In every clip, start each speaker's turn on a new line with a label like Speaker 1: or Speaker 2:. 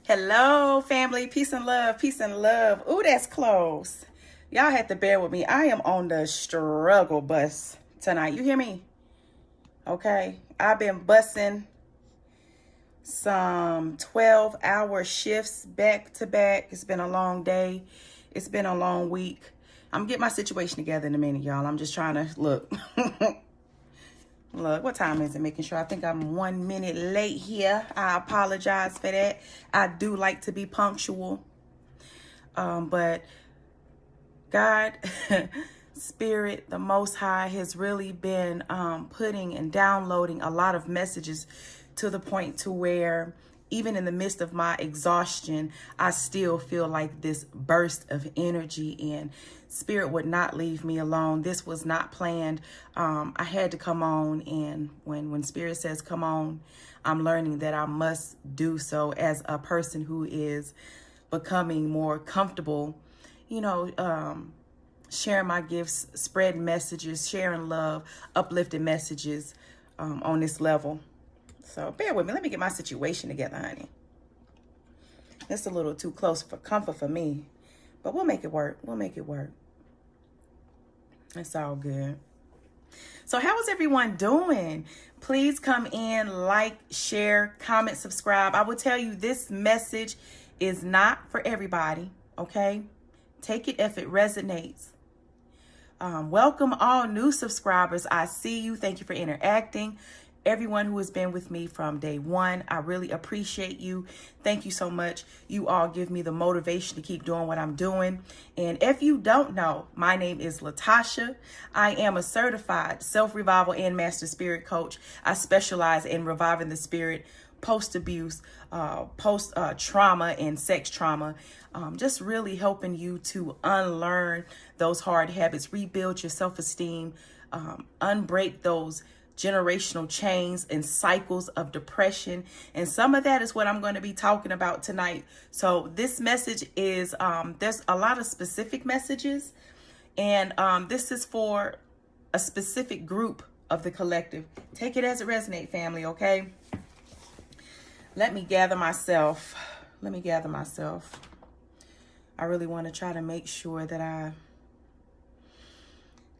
Speaker 1: Hello, family. Peace and love. Peace and love. Ooh, that's close. Y'all have to bear with me. I am on the struggle bus tonight. You hear me? Okay. I've been bussing some 12-hour shifts back to back. It's been a long day. It's been a long week. I'm getting my situation together in a minute, y'all. I'm just trying to look. Look, what time is it? Making sure. I think I'm 1 minute late here. I apologize for that. I do like to be punctual. But God, Spirit, the Most High has really been putting and downloading a lot of messages to the point to where even in the midst of my exhaustion, I still feel like this burst of energy, and Spirit would not leave me alone. This was not planned. I had to come on, and when Spirit says come on, I'm learning that I must do so as a person who is becoming more comfortable, sharing my gifts, spreading messages, sharing love, uplifting messages on this level. So bear with me. Let me get my situation together, honey. It's a little too close for comfort for me, but we'll make it work. We'll make it work. It's all good. So how is everyone doing? Please come in, like, share, comment, subscribe. I will tell you this message is not for everybody, okay? Take it if it resonates. Welcome all new subscribers. I see you. Thank you for interacting. Everyone who has been with me from day one, I really appreciate you. Thank you so much. You all give me the motivation to keep doing what I'm doing. And if you don't know, my name is Latasha. I am a certified self-revival and master spirit coach. I specialize in reviving the spirit, post-abuse, post-trauma and sex trauma. Just really helping you to unlearn those hard habits, rebuild your self-esteem, unbreak those generational chains and cycles of depression. And some of that is what I'm going to be talking about tonight. So this message is, there's a lot of specific messages, and this is for a specific group of the collective. Take it as it resonates, family, okay? Let me gather myself. I really want to try to make sure that I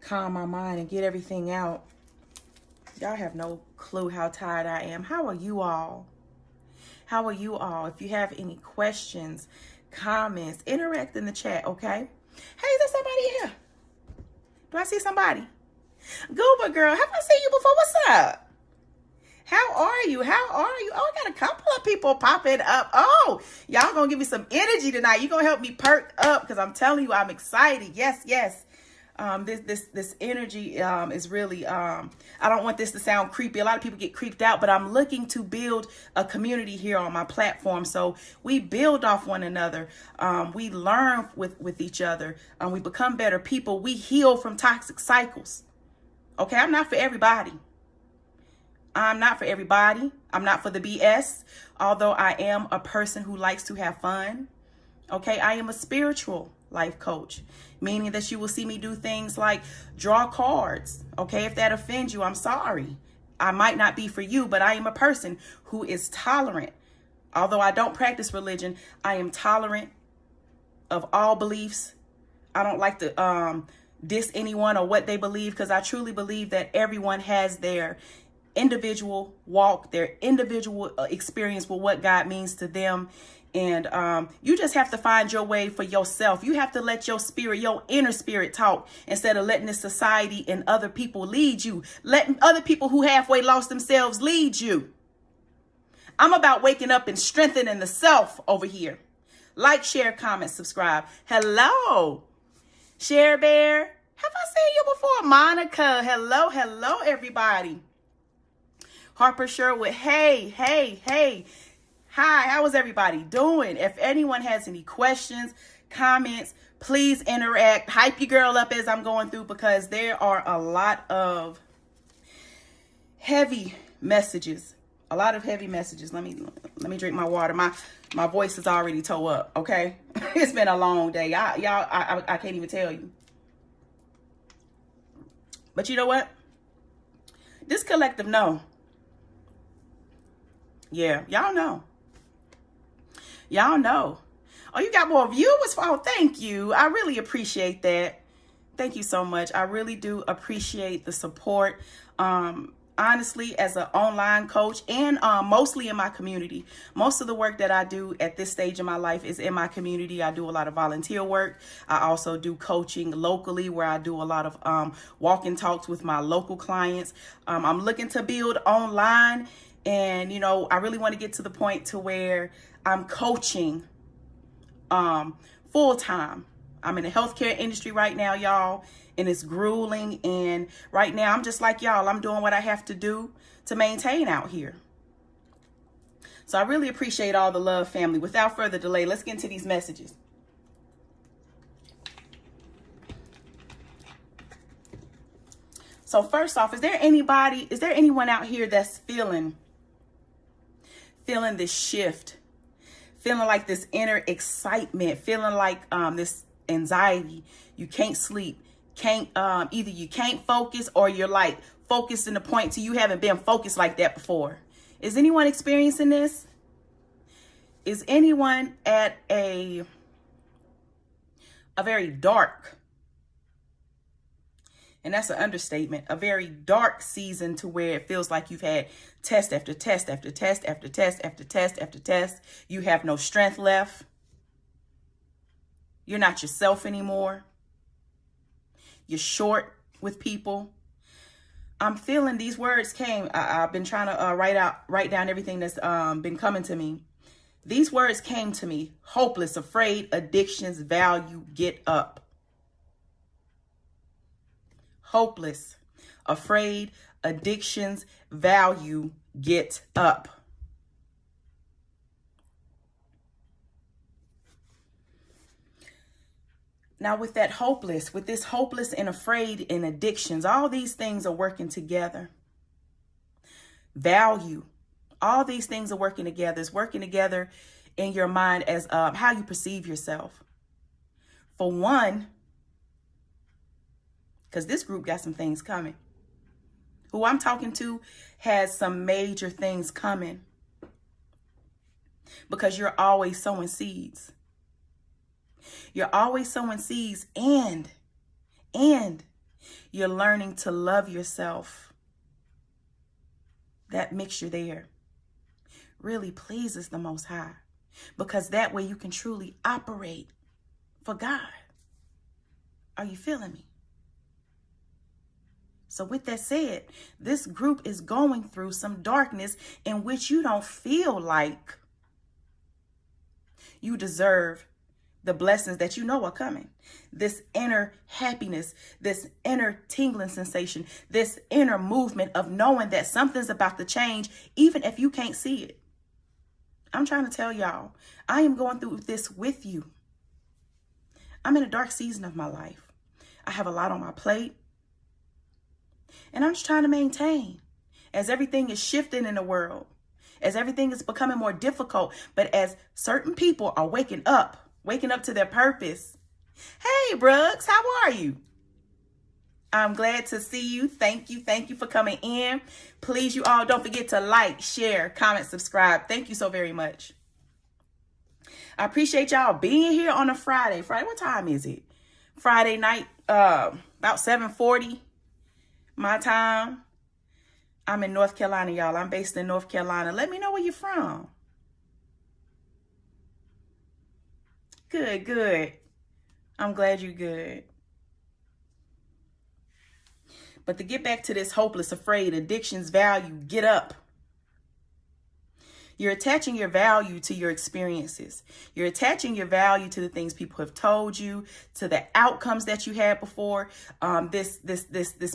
Speaker 1: calm my mind and get everything out. Y'all have no clue how tired I am. How are you all? If you have any questions, comments, interact in the chat, okay? Hey, is there somebody here? Do I see somebody? Gooba girl, have I seen you before? What's up? How are you? Oh, I got a couple of people popping up. Oh, y'all gonna give me some energy tonight. You gonna help me perk up, because I'm telling you, I'm excited. Yes. This energy is really, I don't want this to sound creepy. A lot of people get creeped out, but I'm looking to build a community here on my platform. So we build off one another. We learn with each other. We become better people. We heal from toxic cycles. Okay, I'm not for everybody. I'm not for the BS, although I am a person who likes to have fun. Okay, I am a spiritual life coach, meaning that you will see me do things like draw cards. Okay, if that offends you, I'm sorry. I might not be for you, but I am a person who is tolerant. Although I don't practice religion, I am tolerant of all beliefs. I don't like to diss anyone or what they believe, because I truly believe that everyone has their individual walk, their individual experience with what God means to them. And you just have to find your way for yourself. You have to let your spirit, your inner spirit talk, instead of letting this society and other people lead you. Letting other people who halfway lost themselves lead you. I'm about waking up and strengthening the self over here. Like, share, comment, subscribe. Hello, Share Bear. Have I seen you before? Monica. Hello, everybody. Harper Sherwood. Hey. Hi, how is everybody doing? If anyone has any questions, comments, please interact. Hype your girl up as I'm going through, because there are a lot of heavy messages. Let me drink my water. My voice is already toe up, okay? It's been a long day. I can't even tell you. But you know what? This collective know. Yeah, y'all know. Y'all know. Oh, you got more viewers? Oh, thank you. I really appreciate that. Thank you so much. I really do appreciate the support. Honestly, as an online coach and mostly in my community, most of the work that I do at this stage in my life is in my community. I do a lot of volunteer work. I also do coaching locally, where I do a lot of walk-in talks with my local clients. I'm looking to build online, and I really want to get to the point to where I'm coaching full time. I'm in the healthcare industry right now, y'all, and it's grueling. And right now, I'm just like y'all. I'm doing what I have to do to maintain out here. So I really appreciate all the love, family. Without further delay, let's get into these messages. So first off, is there anyone out here that's feeling this shift, feeling like this inner excitement, feeling like this anxiety? You can't sleep, either you can't focus, or you're like focused in the point to you haven't been focused like that before. Is anyone experiencing this? Is anyone at a very dark, and that's an understatement, a very dark season, to where it feels like you've had test after test after test after test after test after test. You have no strength left. You're not yourself anymore. You're short with people. I'm feeling these words came. I've been trying to write down everything that's been coming to me. These words came to me: hopeless, afraid, addictions, value, get up. Hopeless, afraid, addictions, value, get up. Now with this hopeless and afraid and addictions, all these things are working together. Value, all these things are working together. It's working together in your mind as how you perceive yourself. For one, because this group got some things coming. Who I'm talking to has some major things coming, because you're always sowing seeds. You're always sowing seeds, and you're learning to love yourself. That mixture there really pleases the Most High, because that way you can truly operate for God. Are you feeling me? So with that said, this group is going through some darkness in which you don't feel like you deserve the blessings that you know are coming. This inner happiness, this inner tingling sensation, this inner movement of knowing that something's about to change, even if you can't see it. I'm trying to tell y'all, I am going through this with you. I'm in a dark season of my life. I have a lot on my plate, and I'm just trying to maintain as everything is shifting in the world, as everything is becoming more difficult, but as certain people are waking up to their purpose. Hey, Brooks, how are you? I'm glad to see you. Thank you for coming in. Please, you all, don't forget to like, share, comment, subscribe. Thank you so very much. I appreciate y'all being here on a Friday. What time is it? Friday night, about 7:40 my time. I'm in North Carolina, y'all. I'm based in North Carolina. Let me know where you're from. Good. I'm glad you're good. But to get back to this hopeless, afraid, addictions, value, get up. You're attaching your value to your experiences. You're attaching your value to the things people have told you, to the outcomes that you had before, this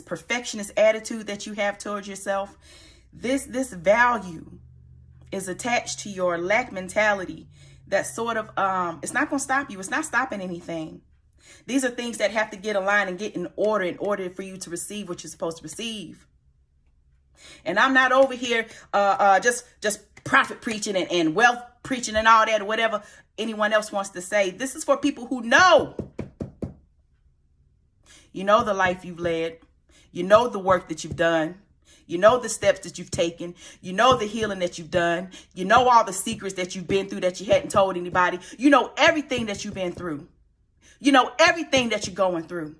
Speaker 1: perfectionist attitude that you have towards yourself. This value is attached to your lack mentality. That sort of, it's not going to stop you. It's not stopping anything. These are things that have to get aligned and get in order for you to receive what you're supposed to receive. And I'm not over here just profit preaching and wealth preaching and all that, or whatever anyone else wants to say. This is for people who know. You know the life you've led. You know the work that you've done. You know the steps that you've taken. You know the healing that you've done. You know all the secrets that you've been through that you hadn't told anybody. You know everything that you've been through. You know everything that you're going through.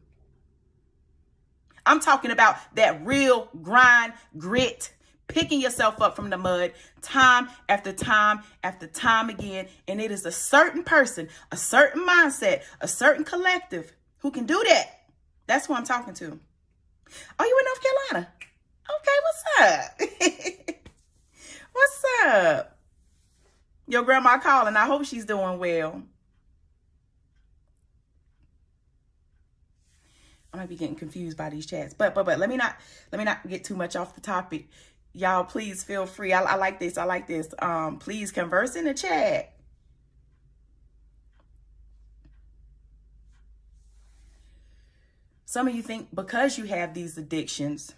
Speaker 1: I'm talking about that real grind, grit, picking yourself up from the mud time after time after time again. And it is a certain person, a certain mindset, a certain collective who can do that. That's who I'm talking to. Oh, you in North Carolina? Okay, what's up? What's up? Your grandma calling. I hope she's doing well. I might be getting confused by these chats, but let me not get too much off the topic. Y'all, please feel free. I like this. I like this. Please converse in the chat. Some of you think because you have these addictions,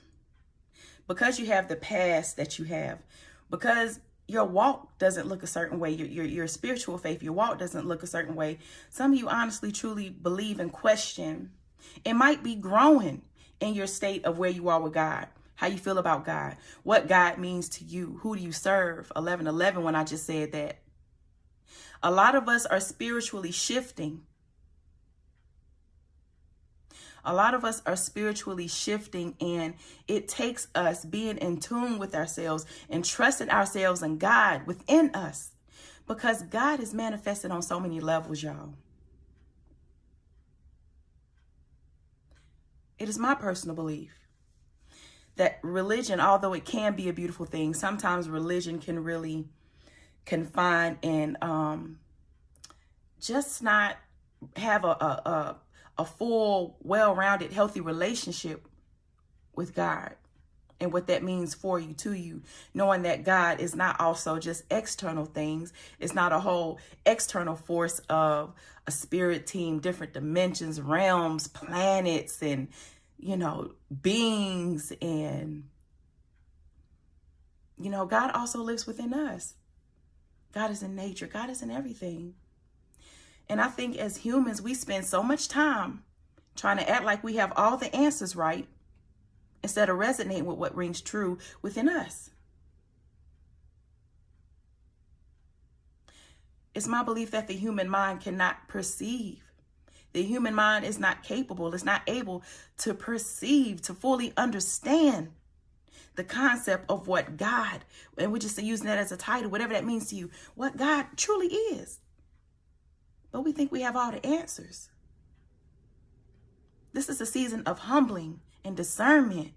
Speaker 1: because you have the past that you have, because your walk doesn't look a certain way, your spiritual faith, your walk doesn't look a certain way. Some of you honestly, truly believe and question. It might be growing in your state of where you are with God, how you feel about God, what God means to you, who do you serve, 11:11 when I just said that. A lot of us are spiritually shifting. A lot of us are spiritually shifting, and it takes us being in tune with ourselves and trusting ourselves and God within us, because God is manifested on so many levels, y'all. It is my personal belief that religion, although it can be a beautiful thing, sometimes religion can really confine and just not have a full, well-rounded, healthy relationship with God and what that means for you, to you, knowing that God is not also just external things. It's not a whole external force of a spirit team, different dimensions, realms, planets, and, beings. And, God also lives within us. God is in nature. God is in everything. And I think as humans, we spend so much time trying to act like we have all the answers right instead of resonating with what rings true within us. It's my belief that the human mind cannot perceive. The human mind is not capable, it's not able to perceive, to fully understand the concept of what God, and we're just using that as a title, whatever that means to you, what God truly is. But we think we have all the answers. This is a season of humbling and discernment.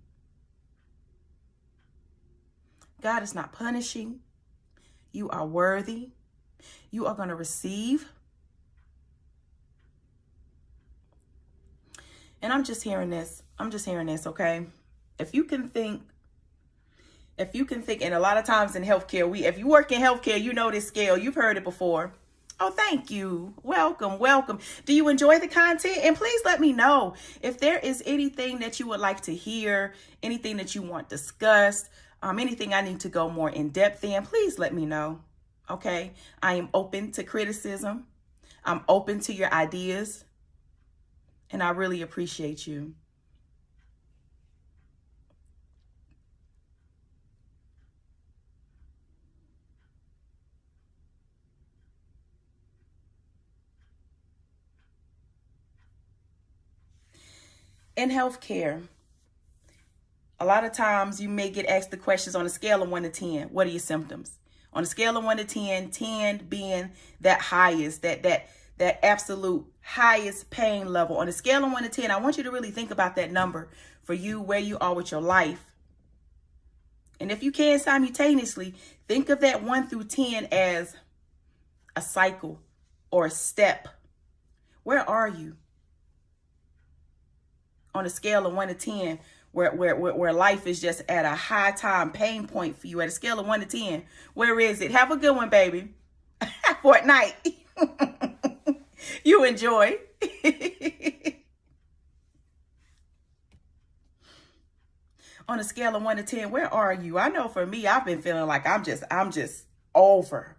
Speaker 1: God is not punishing. You are worthy. You are going to receive. And I'm just hearing this, okay? If you can think, and a lot of times in healthcare, if you work in healthcare, you know this scale, you've heard it before. Oh, thank you. Welcome. Do you enjoy the content? And please let me know if there is anything that you would like to hear, anything that you want discussed, anything I need to go more in depth in, please let me know. Okay. I am open to criticism. I'm open to your ideas. And I really appreciate you. In healthcare, a lot of times you may get asked the questions on a scale of 1 to 10. What are your symptoms? On a scale of 1 to 10, 10 being that highest, that absolute highest pain level. On a scale of 1 to 10, I want you to really think about that number for you, where you are with your life. And if you can simultaneously, think of that 1 through 10 as a cycle or a step. Where are you? On a scale of 1 to 10, where life is just at a high time pain point for you, at a scale of 1 to 10, where is it? Have a good one, baby. Fortnite. You enjoy. On a scale of 1 to 10, where are you? I know for me, I've been feeling like I'm just over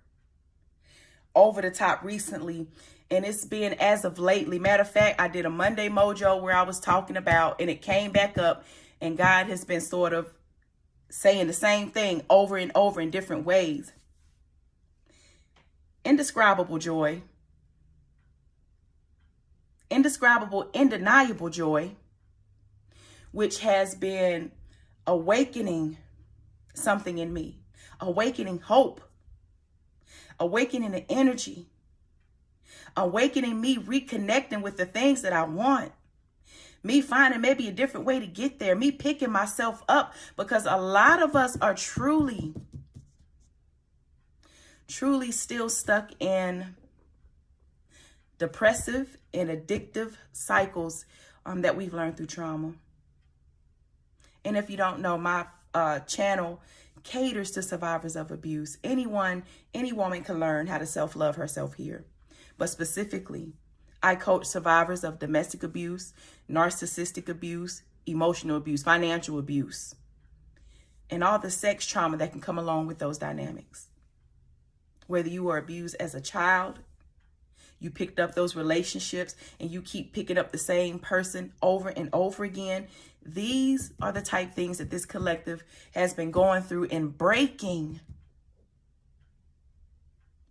Speaker 1: the top recently. And it's been as of lately. Matter of fact, I did a Monday Mojo where I was talking about, and it came back up, and God has been sort of saying the same thing over and over in different ways. Indescribable joy. Indescribable, undeniable joy, which has been awakening something in me, awakening hope, awakening the energy, awakening me, reconnecting with the things that I want, me finding maybe a different way to get there, me picking myself up, because a lot of us are truly still stuck in depressive and addictive cycles that we've learned through trauma. And if you don't know, my channel caters to survivors of abuse. Any woman can learn how to self-love herself here. But specifically, I coach survivors of domestic abuse, narcissistic abuse, emotional abuse, financial abuse, and all the sex trauma that can come along with those dynamics. Whether you were abused as a child, you picked up those relationships and you keep picking up the same person over and over again. These are the type things that this collective has been going through and breaking.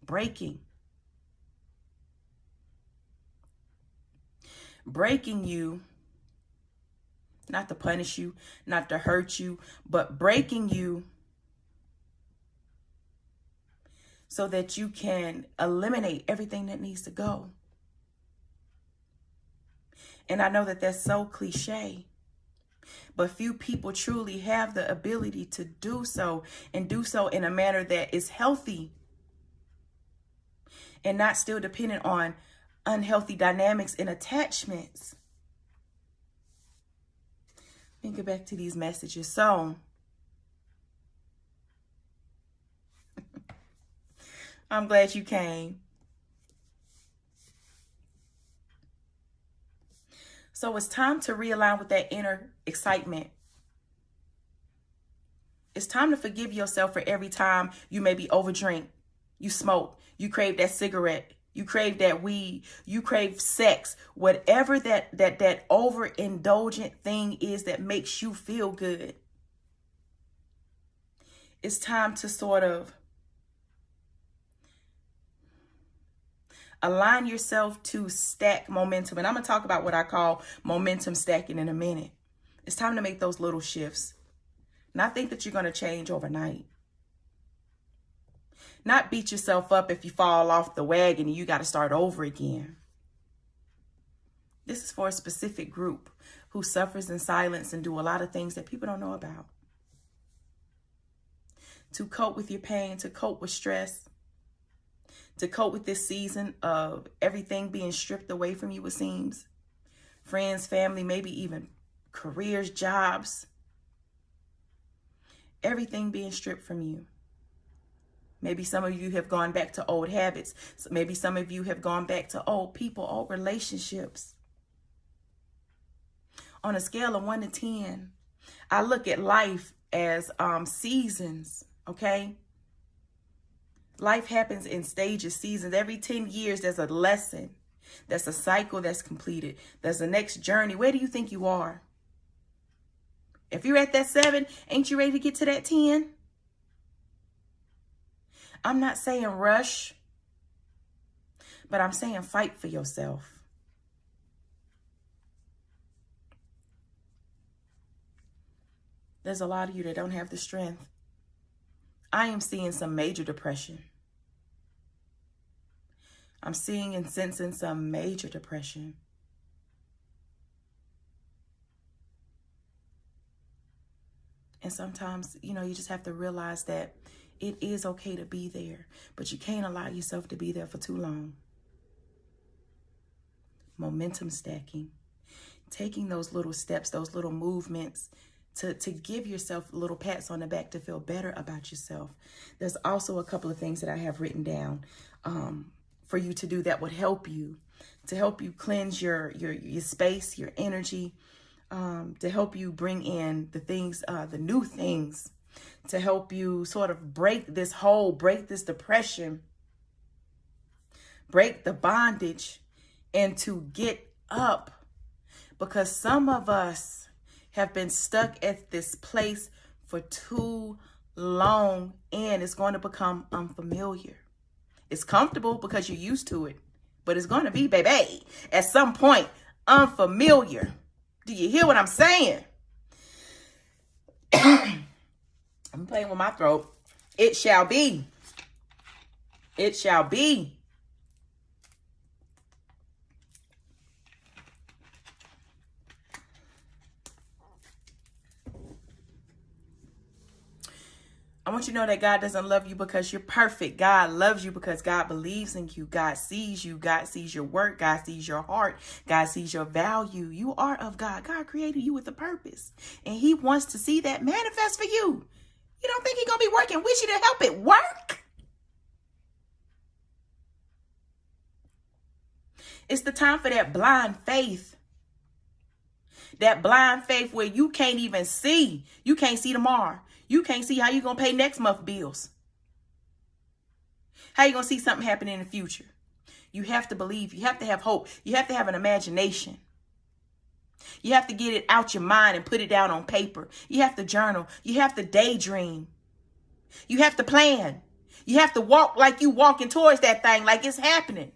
Speaker 1: Breaking you, not to punish you, not to hurt you, but breaking you so that you can eliminate everything that needs to go. And I know that that's so cliche, but few people truly have the ability to do so, and do so in a manner that is healthy and not still dependent on unhealthy dynamics and attachments. Let me get back to these messages. So, I'm glad you came. So it's time to realign with that inner excitement. It's time to forgive yourself for every time you maybe overdrink, you smoke, you crave that cigarette, you crave that weed, you crave sex, whatever that overindulgent thing is that makes you feel good. It's time to sort of align yourself to stack momentum. And I'm going to talk about what I call momentum stacking in a minute. It's time to make those little shifts. Not think that you're going to change overnight. Not beat yourself up if you fall off the wagon and you got to start over again. This is for a specific group who suffers in silence and do a lot of things that people don't know about. To cope with your pain, to cope with stress, to cope with this season of everything being stripped away from you, it seems. Friends, family, maybe even careers, jobs. Everything being stripped from you. Maybe some of you have gone back to old habits. Maybe some of you have gone back to old people, old relationships. On a scale of 1 to 10, I look at life as seasons, okay? Life happens in stages, seasons. Every 10 years, there's a lesson. There's a cycle that's completed. There's the next journey. Where do you think you are? If you're at that 7, ain't you ready to get to that 10? I'm not saying rush, but I'm saying fight for yourself. There's a lot of you that don't have the strength. I am seeing some major depression. I'm seeing and sensing some major depression. And sometimes, you just have to realize that it is okay to be there, but you can't allow yourself to be there for too long. Momentum stacking, taking those little steps, those little movements to give yourself little pats on the back to feel better about yourself. There's also a couple of things that I have written down for you to do that would help you, to help you cleanse your space, your energy, to help you bring in the things, the new things, to help you sort of break this hole, break this depression, break the bondage, and to get up. Because some of us have been stuck at this place for too long, and it's going to become unfamiliar. It's comfortable because you're used to it, but it's going to be, baby, at some point, unfamiliar. Do you hear what I'm saying? I'm playing with my throat. It shall be. It shall be. I want you to know that God doesn't love you because you're perfect. God loves you because God believes in you. God sees you. God sees your work. God sees your heart. God sees your value. You are of God. God created you with a purpose, and he wants to see that manifest for you. You don't think he's going to be working with you to help it work? It's the time for that blind faith. That blind faith where you can't even see. You can't see tomorrow. You can't see how you're going to pay next month's bills. How you going to see something happen in the future? You have to believe. You have to have hope. You have to have an imagination. You have to get it out your mind and put it down on paper. You have to journal. You have to daydream. You have to plan. You have to walk like you walking towards that thing, like it's happening.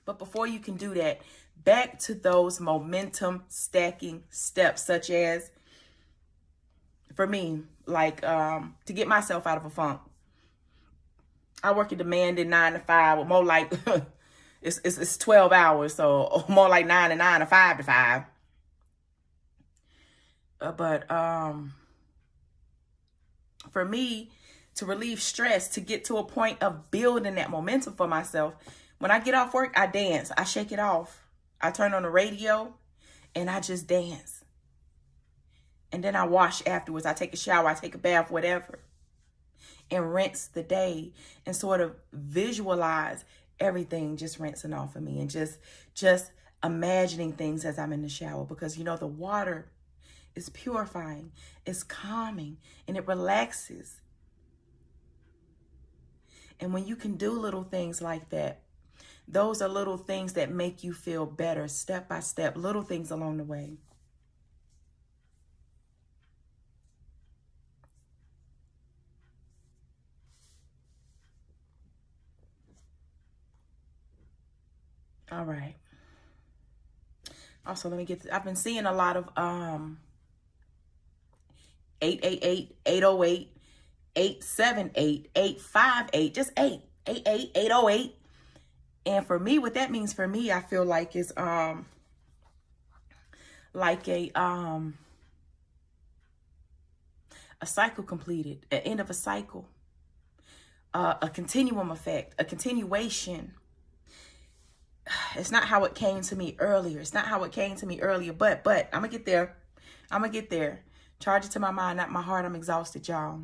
Speaker 1: But before you can do that, back to those momentum stacking steps, such as, for me, like to get myself out of a funk. I work a demanding 9 to 5, or more like it's 12 hours, so more like 9 to 9 or 5 to 5. But for me, to relieve stress, to get to a point of building that momentum for myself, when I get off work, I dance. I shake it off. I turn on the radio and I just dance. And then I wash afterwards. I take a shower. I take a bath, whatever. And rinse the day and sort of visualize everything just rinsing off of me. And just imagining things as I'm in the shower. Because, you know, the water is purifying. It's calming. And it relaxes. And when you can do little things like that, those are little things that make you feel better, step by step, little things along the way. All right. Also, let me get, I've been seeing a lot of 888, 808, 878, 858, just 888, 808. And for me, what that means for me, I feel like is like a cycle completed, an end of a cycle, a continuum effect, a continuation. It's not how it came to me earlier. It's not how it came to me earlier, but I'm gonna get there. I'm gonna get there. Charge it to my mind, not my heart. I'm exhausted, y'all.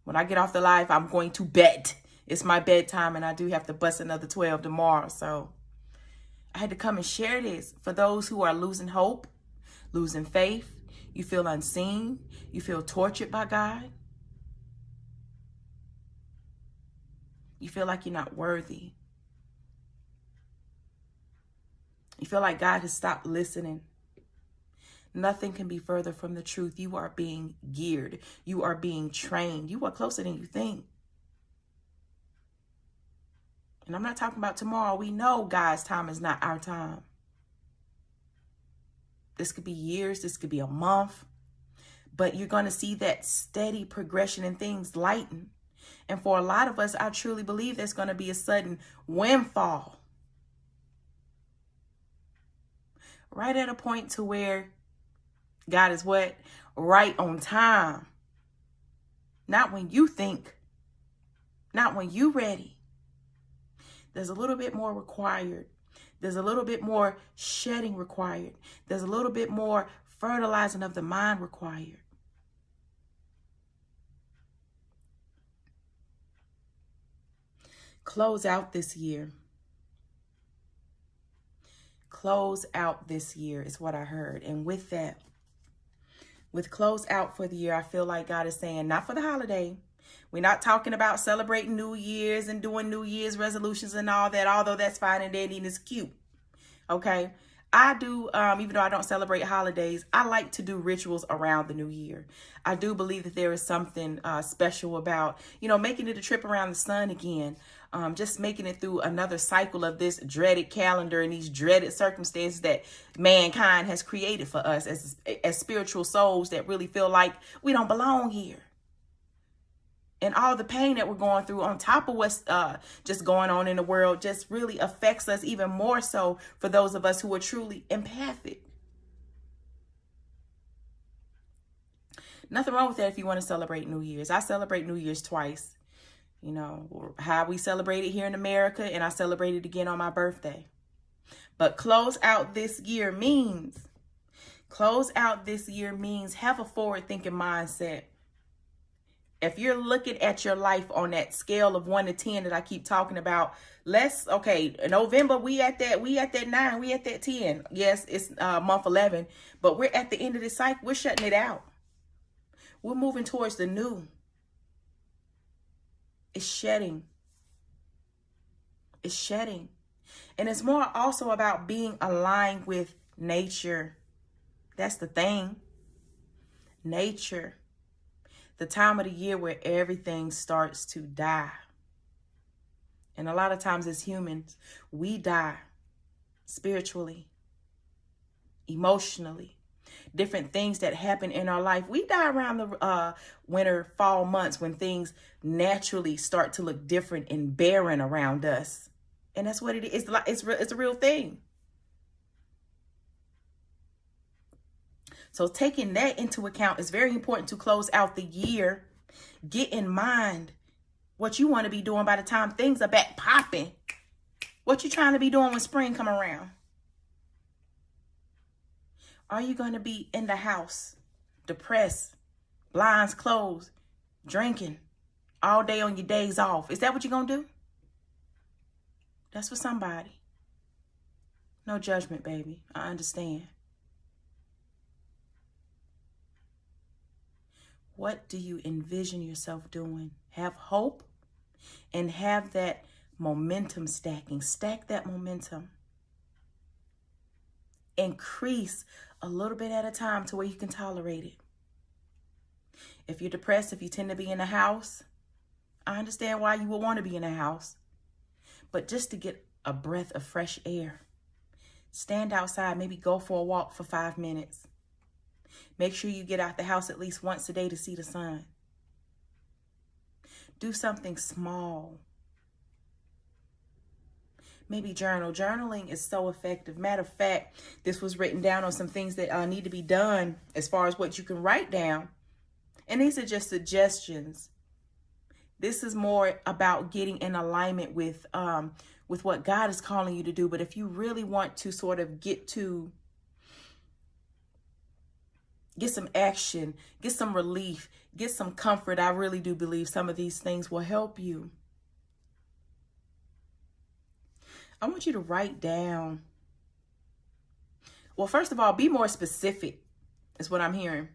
Speaker 1: When I get off the live, I'm going to bed. It's my bedtime, and I do have to bust another 12 tomorrow. So I had to come and share this for those who are losing hope, losing faith. You feel unseen. You feel tortured by God. You feel like you're not worthy. You feel like God has stopped listening. Nothing can be further from the truth. You are being geared. You are being trained. You are closer than you think. And I'm not talking about tomorrow. We know God's time is not our time. This could be years. This could be a month. But you're going to see that steady progression in things lighten. And for a lot of us, I truly believe there's going to be a sudden windfall. Right at a point to where God is what? Right on time. Not when you think. Not when you're ready. There's a little bit more required. There's a little bit more shedding required. There's a little bit more fertilizing of the mind required. Close out this year. Close out this year is what I heard. And with that, with close out for the year, I feel like God is saying, not for the holiday. We're not talking about celebrating New Year's and doing New Year's resolutions and all that, although that's fine and dandy and it's cute. Okay. I do, even though I don't celebrate holidays, I like to do rituals around the new year. I do believe that there is something special about, making it a trip around the sun again. Just making it through another cycle of this dreaded calendar and these dreaded circumstances that mankind has created for us as spiritual souls that really feel like we don't belong here. And all the pain that we're going through on top of what's just going on in the world just really affects us even more so for those of us who are truly empathic. Nothing wrong with that if you want to celebrate New Year's. I celebrate New Year's twice. How we celebrate it here in America, and I celebrate it again on my birthday. But close out this year means have a forward-thinking mindset. If you're looking at your life on that scale of 1 to 10 that I keep talking about, November, we at that 9, we at that 10. Yes, it's month 11, but we're at the end of this cycle. We're shutting it out. We're moving towards the new. It's shedding. It's shedding. And it's more also about being aligned with nature. That's the thing. Nature. The time of the year where everything starts to die. And a lot of times as humans, we die spiritually, emotionally, different things that happen in our life. We die around the winter, fall months when things naturally start to look different and barren around us. And that's what it is. It's a real thing. So taking that into account is very important to close out the year. Get in mind what you want to be doing by the time things are back popping. What you trying to be doing when spring come around? Are you going to be in the house, depressed, blinds closed, drinking all day on your days off? Is that what you're going to do? That's for somebody. No judgment, baby. I understand. What do you envision yourself doing? Have hope and have that momentum stacking. Stack that momentum. Increase a little bit at a time to where you can tolerate it. If you're depressed, if you tend to be in the house, I understand why you would want to be in the house. But just to get a breath of fresh air, stand outside, maybe go for a walk for 5 minutes. Make sure you get out the house at least once a day to see the sun. Do something small. Maybe journal. Journaling is so effective. Matter of fact, this was written down on some things that need to be done as far as what you can write down. And these are just suggestions. This is more about getting in alignment with what God is calling you to do. But if you really want to sort of get some action, get some relief, get some comfort, I really do believe some of these things will help you. I want you to write down. Well, first of all, be more specific is what I'm hearing.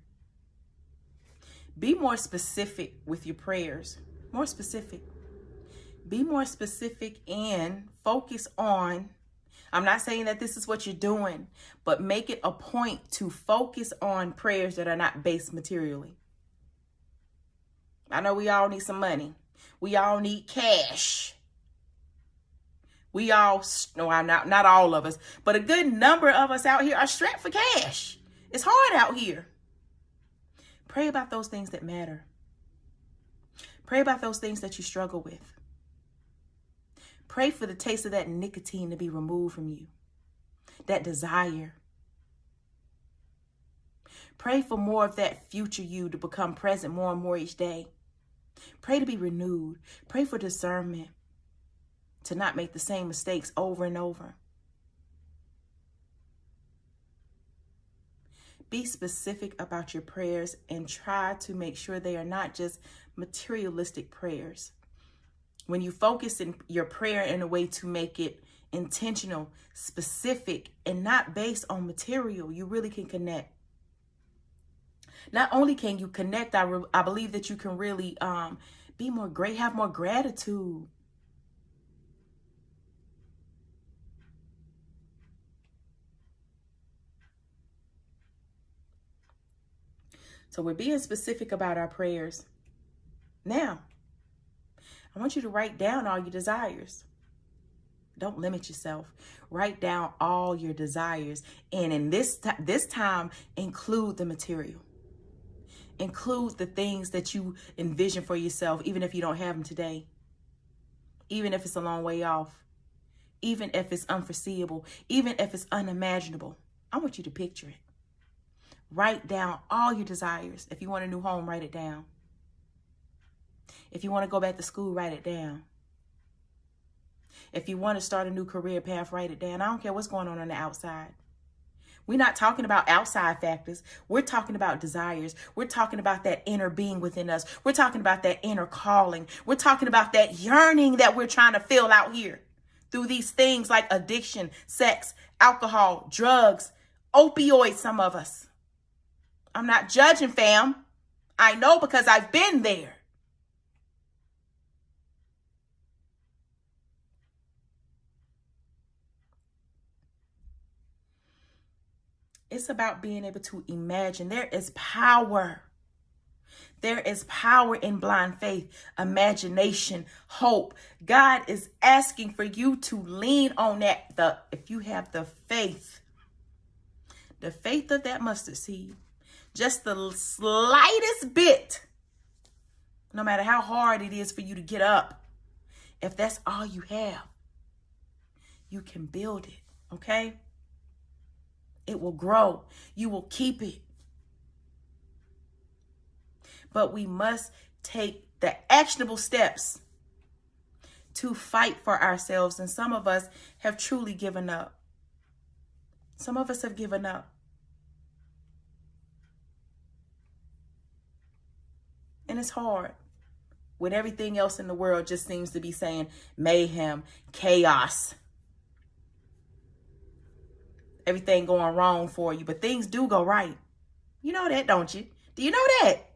Speaker 1: Be more specific with your prayers. More specific. Be more specific and focus on, I'm not saying that this is what you're doing, but make it a point to focus on prayers that are not based materially. I know we all need some money. We all need cash. We all, no, not all of us, but a good number of us out here are strapped for cash. It's hard out here. Pray about those things that matter. Pray about those things that you struggle with. Pray for the taste of that nicotine to be removed from you. That desire. Pray for more of that future you to become present more and more each day. Pray to be renewed. Pray for discernment. To not make the same mistakes over and over. Be specific about your prayers and try to make sure they are not just materialistic prayers. When you focus in your prayer in a way to make it intentional, specific, and not based on material, you really can connect. Not only can you connect, I believe that you can really be more great, have more gratitude. So we're being specific about our prayers. Now, I want you to write down all your desires. Don't limit yourself. Write down all your desires. And in this time, include the material. Include the things that you envision for yourself, even if you don't have them today. Even if it's a long way off. Even if it's unforeseeable. Even if it's unimaginable. I want you to picture it. Write down all your desires. If you want a new home, write it down. If you want to go back to school, write it down. If you want to start a new career path, write it down. I don't care what's going on the outside. We're not talking about outside factors. We're talking about desires. We're talking about that inner being within us. We're talking about that inner calling. We're talking about that yearning that we're trying to fill out here through these things like addiction, sex, alcohol, drugs, opioids, some of us. I'm not judging, fam. I know because I've been there. It's about being able to imagine. There is power. There is power in blind faith, imagination, hope. God is asking for you to lean on that. If you have the faith of that mustard seed, just the slightest bit, no matter how hard it is for you to get up, if that's all you have, you can build it, okay? It will grow. You will keep it. But we must take the actionable steps to fight for ourselves. And some of us have truly given up. Some of us have given up. And it's hard when everything else in the world just seems to be saying mayhem, chaos. Everything going wrong for you, but things do go right. You know that, don't you? Do you know that?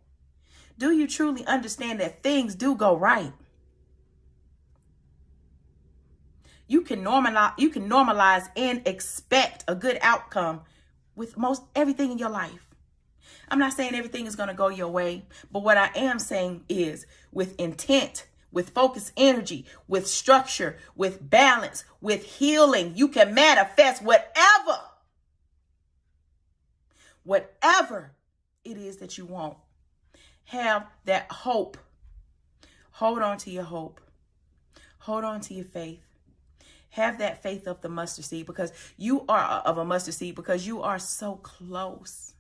Speaker 1: Do you truly understand that things do go right? You can normalize and expect a good outcome with most everything in your life. I'm not saying everything is going to go your way, but what I am saying is with intent, with focused energy, with structure, with balance, with healing, you can manifest whatever it is that you want. Have that hope. Hold on to your hope. Hold on to your faith. Have that faith of the mustard seed because you are of a mustard seed because you are so close.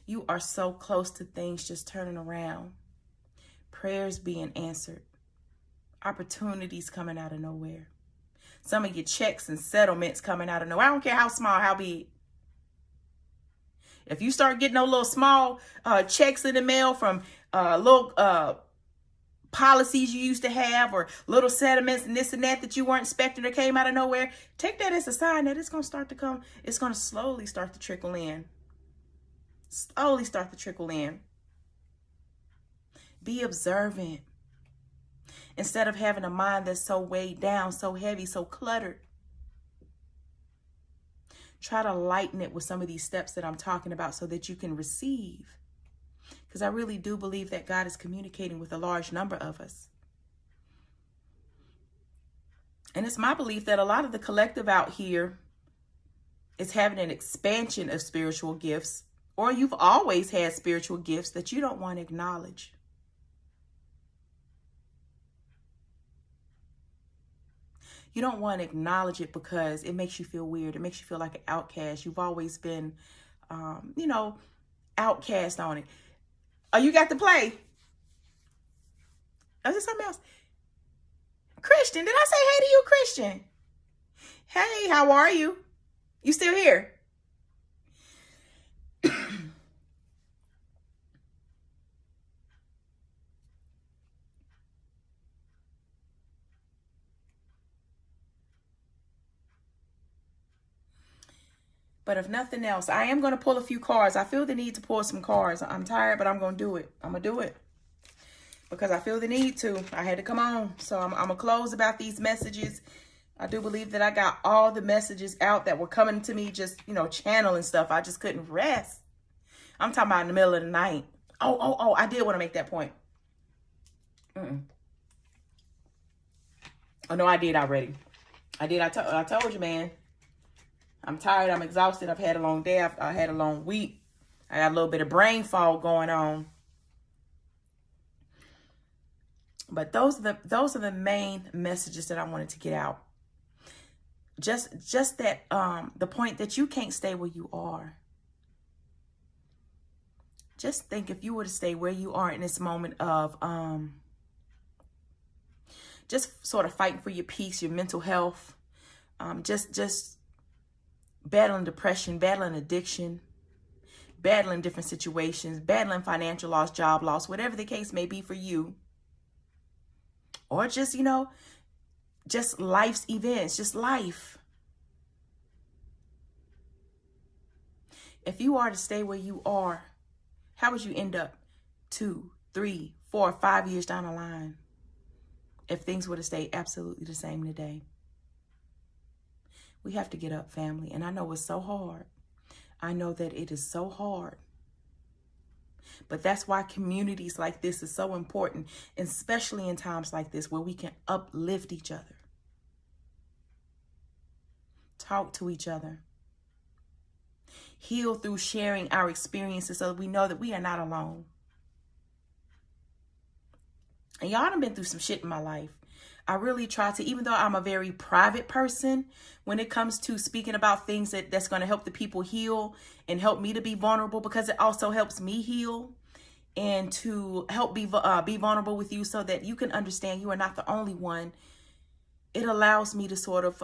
Speaker 1: You are so close to things just turning around. Prayers being answered. Opportunities coming out of nowhere. Some of your checks and settlements coming out of nowhere. I don't care how small, how big. If you start getting those little small checks in the mail from little policies you used to have or little settlements and this and that you weren't expecting or came out of nowhere, take that as a sign that it's going to start to come. It's going to slowly start to trickle in. Slowly start to trickle in. Be observant. Instead of having a mind that's so weighed down, so heavy, so cluttered. Try to lighten it with some of these steps that I'm talking about so that you can receive. Because I really do believe that God is communicating with a large number of us. And it's my belief that a lot of the collective out here is having an expansion of spiritual gifts, or you've always had spiritual gifts that you don't want to acknowledge. You don't want to acknowledge it because it makes you feel weird. It makes you feel like an outcast. You've always been, outcast on it. Oh, you got to play. Oh, is it something else? Christian, did I say hey to you, Christian? Hey, how are you? You still here? But if nothing else, I am going to pull a few cards. I feel the need to pull some cards. I'm tired, but I'm going to do it. I'm going to do it. Because I feel the need to. I had to come on. So I'm going to close about these messages. I do believe that I got all the messages out that were coming to me, just, channeling stuff. I just couldn't rest. I'm talking about in the middle of the night. Oh, I did want to make that point. Oh, no, I did already. I did. I told you, man. I'm tired. I'm exhausted. I've had a long day. I had a long week. I got a little bit of brain fog going on. But those are the main messages that I wanted to get out. Just that the point that you can't stay where you are. Just think if you were to stay where you are in this moment of just sort of fighting for your peace, your mental health, just battling depression, battling addiction, battling different situations, battling financial loss, job loss, whatever the case may be for you. Or just, just life's events, just life. If you are to stay where you are, how would you end up 2, 3, 4, 5 years down the line if things were to stay absolutely the same today? We have to get up, family. And I know it's so hard. I know that it is so hard. But that's why communities like this is so important, especially in times like this where we can uplift each other. Talk to each other. Heal through sharing our experiences so that we know that we are not alone. And y'all done been through some shit in my life. I really try to, even though I'm a very private person, when it comes to speaking about things that's going to help the people heal and help me to be vulnerable, because it also helps me heal and to help be vulnerable with you so that you can understand you are not the only one. It allows me to sort of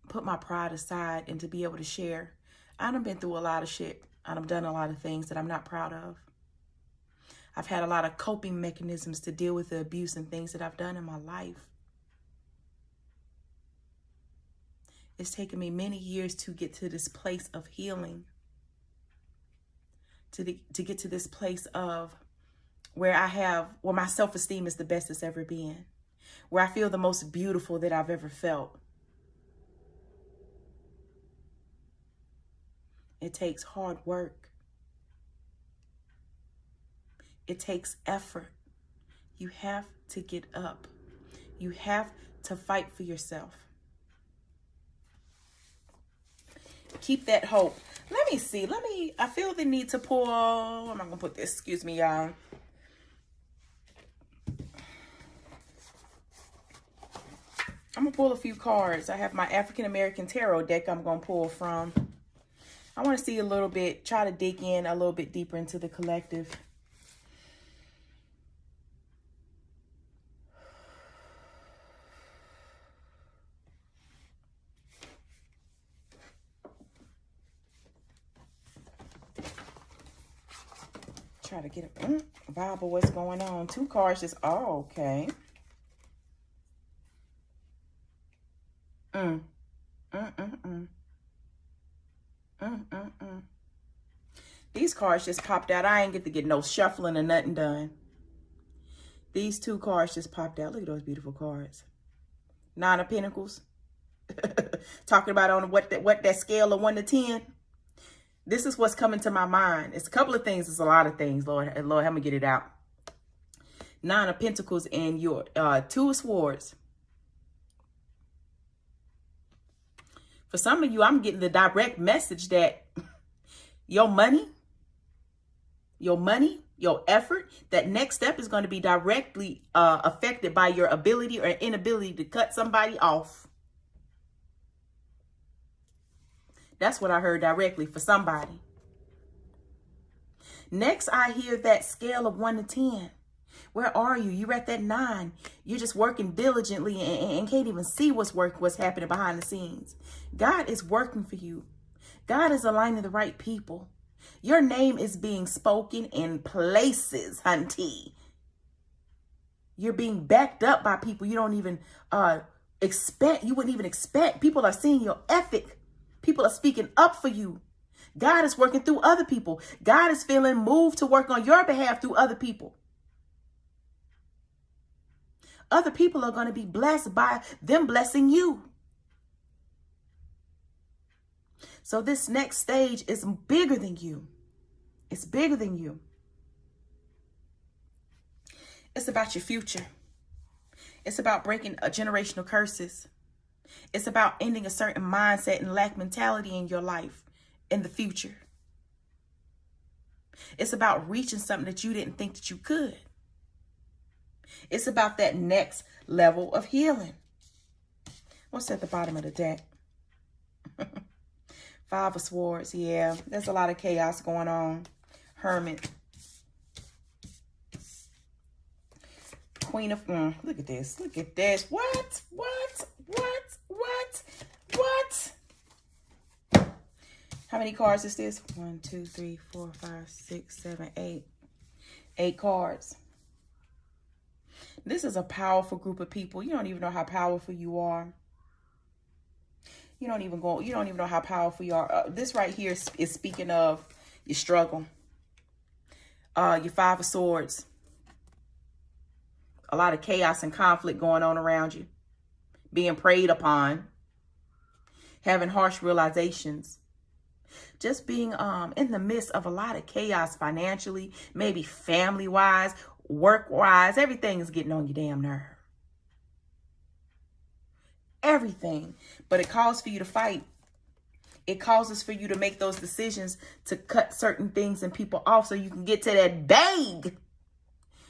Speaker 1: put my pride aside and to be able to share. I done been through a lot of shit. I done done a lot of things that I'm not proud of. I've had a lot of coping mechanisms to deal with the abuse and things that I've done in my life. It's taken me many years to get to this place of healing, to get to this place of where my self-esteem is the best it's ever been, where I feel the most beautiful that I've ever felt. It takes hard work. It takes effort. You have to get up. You have to fight for yourself. Keep that hope. Let me see. I feel the need to pull. Where am I going to put this? Excuse me, y'all. I'm going to pull a few cards. I have my African American Tarot deck I'm going to pull from. I want to see a little bit, try to dig in a little bit deeper into the collective. Try to get a vibe of what's going on. 2 cards just, okay. These cards just popped out. I ain't get to get no shuffling or nothing done. These 2 cards just popped out. Look at those beautiful cards. 9 of Pentacles. Talking about on what that scale of 1 to 10. This is what's coming to my mind. It's a couple of things. It's a lot of things. Lord, help me get it out. 9 of Pentacles and your 2 of Swords. For some of you, I'm getting the direct message that your money, your effort, that next step is going to be directly affected by your ability or inability to cut somebody off. That's what I heard directly for somebody. Next, I hear that scale of 1 to 10. Where are you? You're at that 9. You're just working diligently and can't even see what's happening behind the scenes. God is working for you. God is aligning the right people. Your name is being spoken in places, hunty. You're being backed up by people you don't even expect. You wouldn't even expect. People are seeing your ethic. People are speaking up for you. God is working through other people. God is feeling moved to work on your behalf through other people. Other people are going to be blessed by them blessing you. So this next stage is bigger than you. It's bigger than you. It's about your future. It's about breaking generational curses. It's about ending a certain mindset and lack mentality in your life in the future. It's about reaching something that you didn't think that you could. It's about that next level of healing. What's at the bottom of the deck? Five of Swords. Yeah, there's a lot of chaos going on. Hermit. Queen of, look at this. Look at this. What? How many cards is this? 1, 2, 3, 4, 5, 6, 7, 8. 8 cards. This is a powerful group of people. You don't even know how powerful you are. You don't even know how powerful you are. This right here is speaking of your struggle. Your Five of Swords. A lot of chaos and conflict going on around you. Being preyed upon. Having harsh realizations. Just being in the midst of a lot of chaos financially, maybe family-wise, work-wise. Everything is getting on your damn nerve. Everything. But it calls for you to fight. It causes for you to make those decisions to cut certain things and people off so you can get to that bag.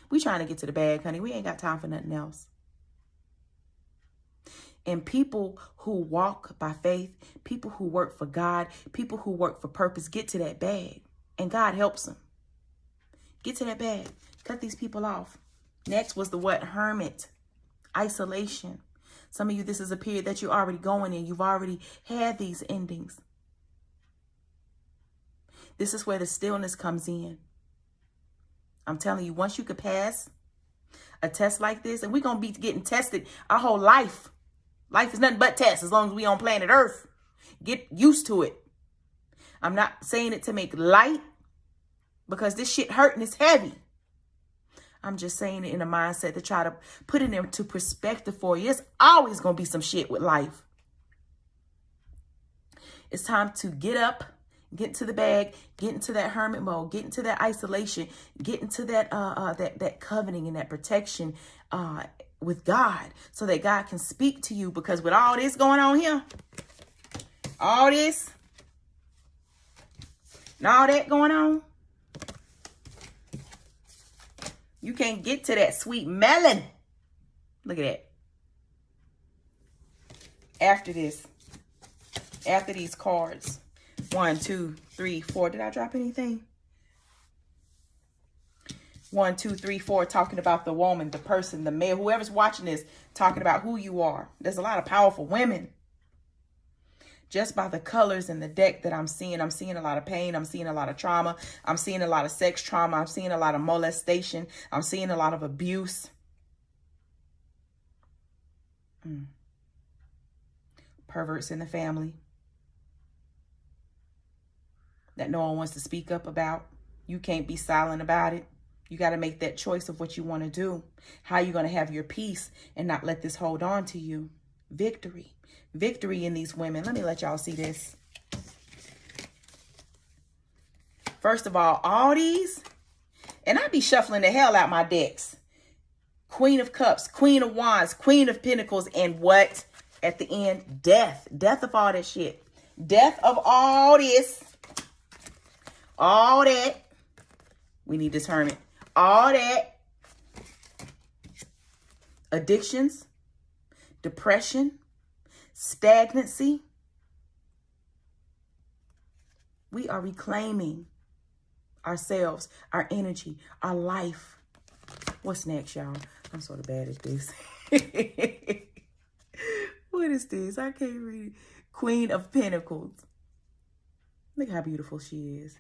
Speaker 1: We trying to get to the bag, honey. We ain't got time for nothing else. And people who walk by faith, people who work for God, people who work for purpose, get to that bag. And God helps them. Get to that bag. Cut these people off. Next was the what? Hermit. Isolation. Some of you, this is a period that you're already going in. You've already had these endings. This is where the stillness comes in. I'm telling you, once you could pass a test like this, and we're going to be getting tested our whole life. Life is nothing but tests as long as we on planet Earth. Get used to it. I'm not saying it to make light because this shit hurting is heavy. I'm just saying it in a mindset to try to put it into perspective for you. It's always going to be some shit with life. It's time to get up, get into the bag, get into that hermit mode, get into that isolation, get into that that covenant and that protection with God so that God can speak to you. Because with all this going on here, all this and all that going on, you can't get to that sweet melon. Look at that. After this, after these cards, 1, 2, 3, 4. Did I drop anything? 1, 2, 3, 4, talking about the woman, the person, the male, whoever's watching this, talking about who you are. There's a lot of powerful women. Just by the colors in the deck that I'm seeing a lot of pain. I'm seeing a lot of trauma. I'm seeing a lot of sex trauma. I'm seeing a lot of molestation. I'm seeing a lot of abuse. Perverts in the family that no one wants to speak up about. You can't be silent about it. You got to make that choice of what you want to do. How are you going to have your peace and not let this hold on to you? Victory. Victory in these women. Let me let y'all see this. First of all these, and I be shuffling the hell out my decks. Queen of Cups, Queen of Wands, Queen of Pentacles, and what? At the end, death. Death of all that shit. Death of all this. All that. We need this hermit. All that. Addictions. Depression. Stagnancy. We are reclaiming ourselves, our energy, our life. What's next, y'all? I'm sort of bad at this. What is this? I can't read it. Queen of Pentacles. Look how beautiful she is.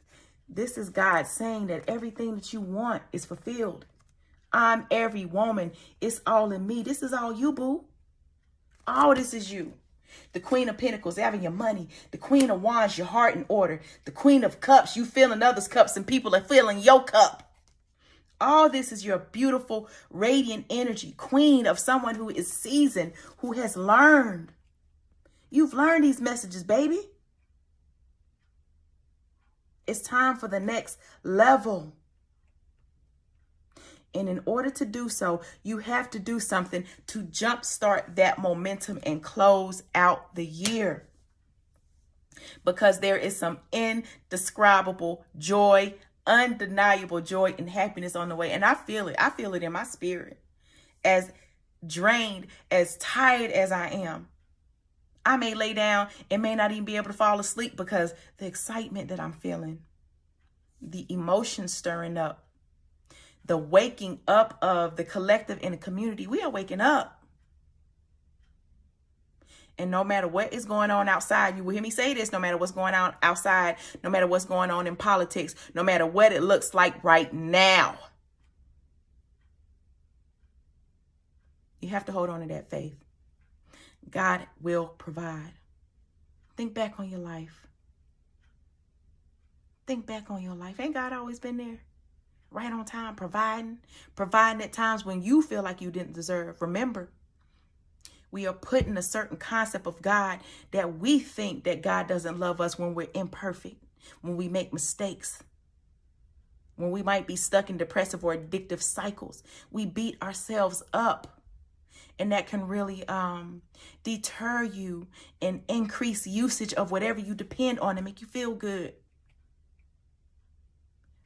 Speaker 1: This is God saying that everything that you want is fulfilled. I'm every woman. It's all in me. This is all you, boo. All this is you. The Queen of Pentacles, having your money. The Queen of Wands, your heart in order. The Queen of Cups, you filling others' cups and people are filling your cup. All this is your beautiful, radiant energy. Queen of someone who is seasoned, who has learned. You've learned these messages, baby. It's time for the next level. And in order to do so, you have to do something to jumpstart that momentum and close out the year. Because there is some indescribable joy, undeniable joy and happiness on the way. And I feel it. I feel it in my spirit. As drained, as tired as I am, I may lay down and may not even be able to fall asleep because the excitement that I'm feeling, the emotions stirring up, the waking up of the collective in the community, we are waking up. And no matter what is going on outside, you will hear me say this, no matter what's going on outside, no matter what's going on in politics, no matter what it looks like right now, you have to hold on to that faith. God will provide. Think back on your life. Think back on your life. Ain't God always been there? Right on time, providing at times when you feel like you didn't deserve. Remember, we are putting a certain concept of God that we think that God doesn't love us when we're imperfect, when we make mistakes, when we might be stuck in depressive or addictive cycles. We beat ourselves up, and that can really deter you and increase usage of whatever you depend on and make you feel good.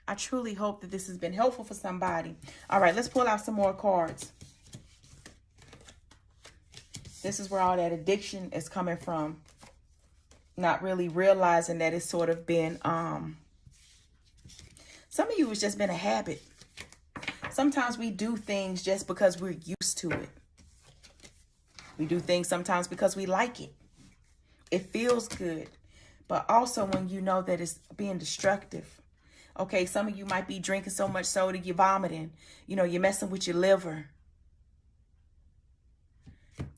Speaker 1: I truly hope that this has been helpful for somebody. All right, let's pull out some more cards. This is where all that addiction is coming from. Not really realizing that it's sort of been, some of you, it's just been a habit. Sometimes we do things just because we're used to it. We do things sometimes because we like it. It feels good. But also when you know that it's being destructive. Okay, some of you might be drinking so much soda, you're vomiting. You know, you're messing with your liver.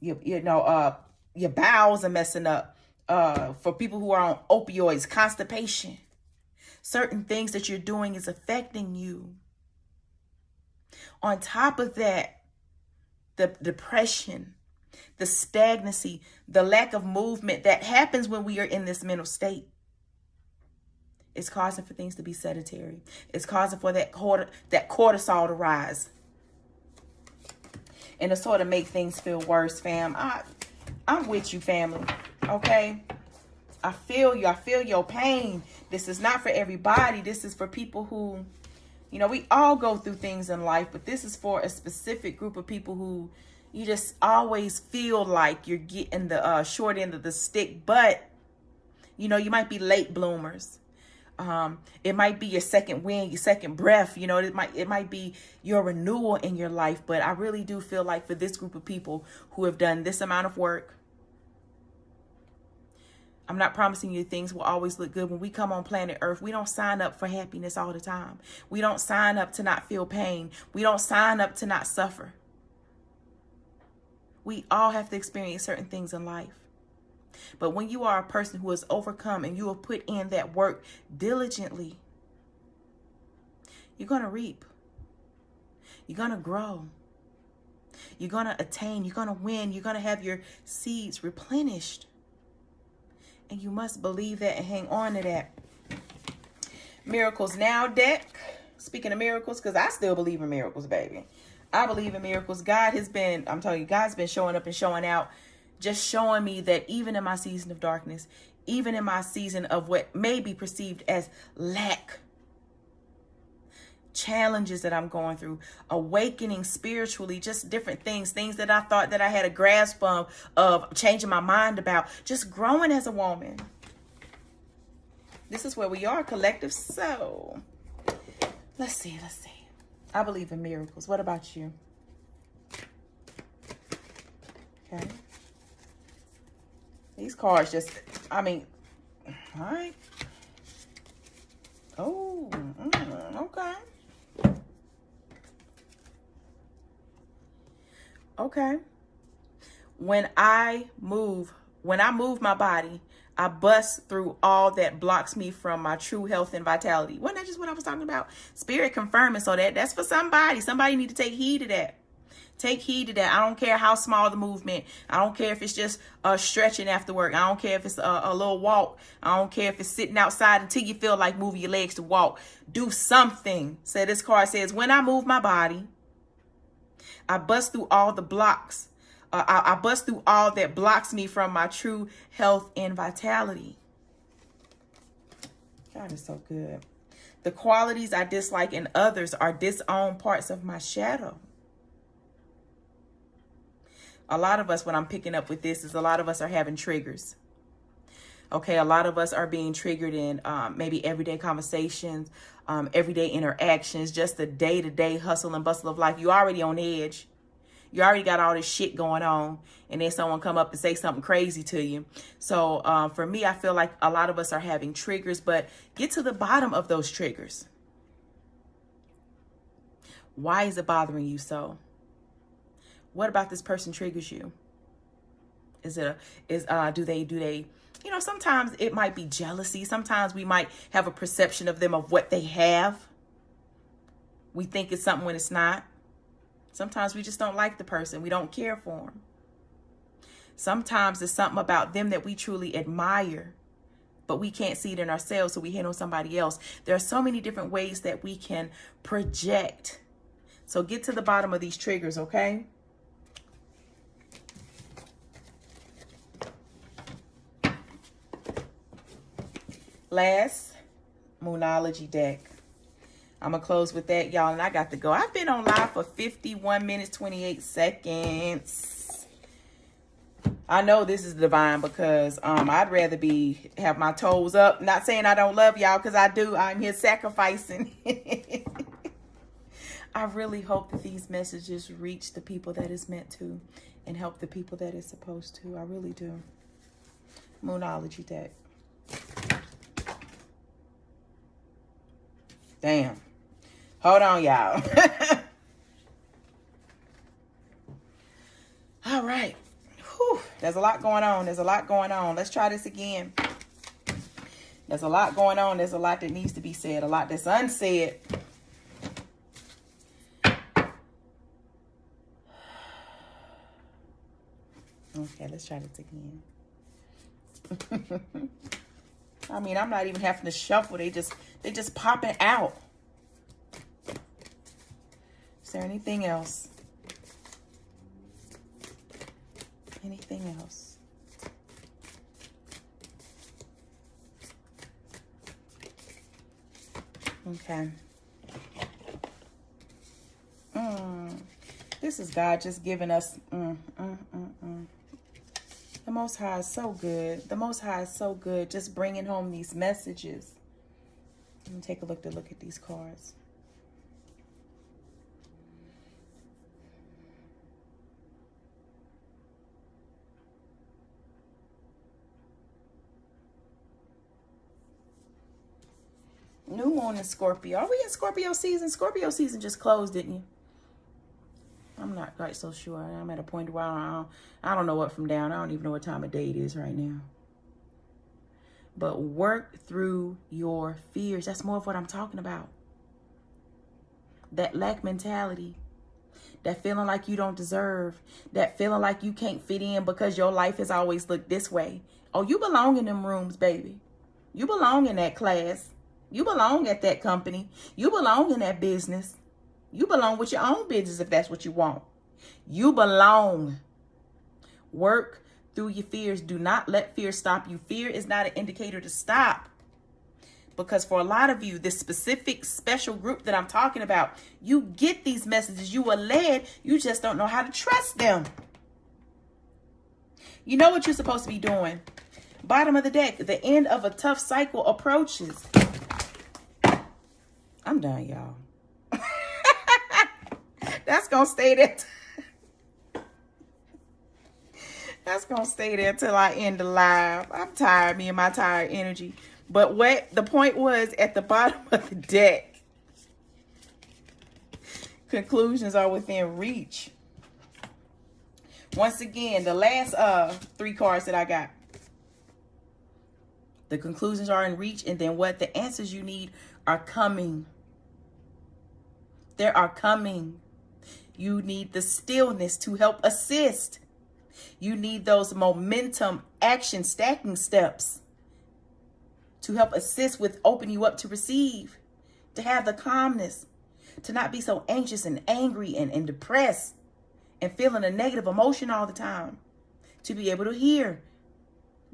Speaker 1: Your bowels are messing up. For people who are on opioids, constipation. Certain things that you're doing is affecting you. On top of that, the depression, the stagnancy, the lack of movement that happens when we are in this mental state. It's causing for things to be sedentary. It's causing for that cortisol to rise. And to sort of make things feel worse, fam. I'm with you, family. Okay? I feel you. I feel your pain. This is not for everybody. This is for people who, you know, we all go through things in life. But this is for a specific group of people who you just always feel like you're getting the short end of the stick. But, you know, you might be late bloomers. It might be your second wind, your second breath. You know, it might be your renewal in your life. But I really do feel like for this group of people who have done this amount of work, I'm not promising you things will always look good. When we come on planet Earth, we don't sign up for happiness all the time. We don't sign up to not feel pain. We don't sign up to not suffer. We all have to experience certain things in life. But when you are a person who has overcome and you have put in that work diligently, you're going to reap. You're going to grow. You're going to attain. You're going to win. You're going to have your seeds replenished. And you must believe that and hang on to that. Miracles Now deck. Speaking of miracles, because I still believe in miracles, baby. I believe in miracles. God has been, I'm telling you, God's been showing up and showing out. Just showing me that even in my season of darkness, even in my season of what may be perceived as lack, challenges that I'm going through, awakening spiritually, just different things that I thought that I had a grasp of changing my mind about, just growing as a woman. This is where we are, collective. So let's see. I believe in miracles. What about you? Okay. These cards just, I mean, all right. Oh, okay. Okay. When I move my body, I bust through all that blocks me from my true health and vitality. Wasn't that just what I was talking about? Spirit confirming. So that's for somebody. Somebody need to take heed of that. Take heed to that. I don't care how small the movement. I don't care if it's just stretching after work. I don't care if it's a little walk. I don't care if it's sitting outside until you feel like moving your legs to walk. Do something. So this card says, when I move my body, I bust through all the blocks. I bust through all that blocks me from my true health and vitality. God is so good. The qualities I dislike in others are disowned parts of my shadow. A lot of us, what I'm picking up with this is a lot of us are having triggers. Okay, a lot of us are being triggered in maybe everyday conversations, everyday interactions, just the day-to-day hustle and bustle of life. You already on edge. You already got all this shit going on, and then someone come up and say something crazy to you. So for me, I feel like a lot of us are having triggers, but get to the bottom of those triggers. Why is it bothering you so? What about this person triggers you? Do they, you know, sometimes it might be jealousy. Sometimes we might have a perception of them of what they have. We think it's something when it's not. Sometimes we just don't like the person. We don't care for them. Sometimes it's something about them that we truly admire, but we can't see it in ourselves, so we hit on somebody else. There are so many different ways that we can project. So get to the bottom of these triggers, okay? Last Moonology deck. I'm going to close with that, y'all, and I got to go. I've been on live for 51 minutes, 28 seconds. I know this is divine because I'd rather have my toes up. Not saying I don't love y'all, because I do. I'm here sacrificing. I really hope that these messages reach the people that it's meant to and help the people that it's supposed to. I really do. Moonology deck. Damn. Hold on, y'all. All right. Whew. There's a lot going on. There's a lot going on. Let's try this again. There's a lot going on. There's a lot that needs to be said. A lot that's unsaid. Okay, let's try this again. I mean, I'm not even having to shuffle. They just popping out. Is there anything else? Anything else? Okay. This is God just giving us. The Most High is so good. The Most High is so good. Just bringing home these messages. Let me take a look at these cards. New moon in Scorpio. Are we in Scorpio season? Scorpio season just closed, didn't you? I'm not quite so sure. I'm at a point where I don't know up from down. I don't even know what time of day it is right now. But work through your fears. That's more of what I'm talking about. That lack mentality. That feeling like you don't deserve. That feeling like you can't fit in because your life has always looked this way. Oh, you belong in them rooms, baby. You belong in that class. You belong at that company. You belong in that business. You belong with your own business if that's what you want. You belong. Work through your fears. Do not let fear stop you. Fear is not an indicator to stop. Because for a lot of you, this specific special group that I'm talking about, you get these messages. You were led. You just don't know how to trust them. You know what you're supposed to be doing. Bottom of the deck. The end of a tough cycle approaches. I'm done, y'all. That's going to stay there. That's going to stay there till I end the live. I'm tired, me and my tired energy. But what the point was at the bottom of the deck, conclusions are within reach. Once again, the last 3 cards that I got. The conclusions are in reach, and then what the answers you need are coming. They are coming. You need the stillness to help assist. You need those momentum action stacking steps to help assist with open you up to receive, to have the calmness, to not be so anxious and angry and depressed and feeling a negative emotion all the time, to be able to hear.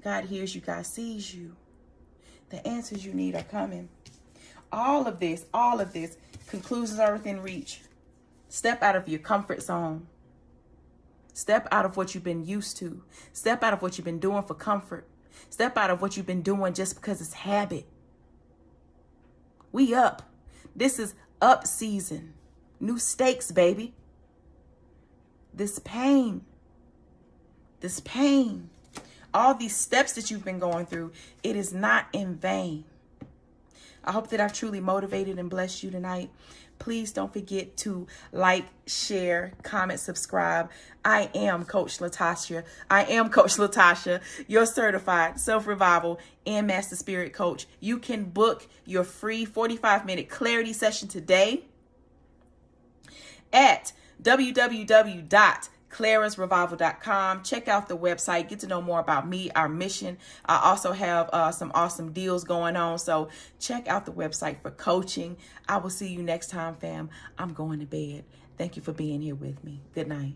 Speaker 1: God hears you, God sees you. The answers you need are coming. All of this conclusions are within reach. Step out of your comfort zone. Step out of what you've been used to. Step out of what you've been doing for comfort. Step out of what you've been doing just because it's habit. We up. This is up season. New stakes, baby. This pain, all these steps that you've been going through, it is not in vain. I hope that I've truly motivated and blessed you tonight. Please don't forget to like, share, comment, subscribe. I am Coach Latasha. Your certified self-revival and master spirit coach. You can book your free 45-minute clarity session today at www.clarasrevival.com. Check out the website. Get to know more about me, our mission. I also have some awesome deals going on. So check out the website for coaching. I will see you next time, fam. I'm going to bed. Thank you for being here with me. Good night.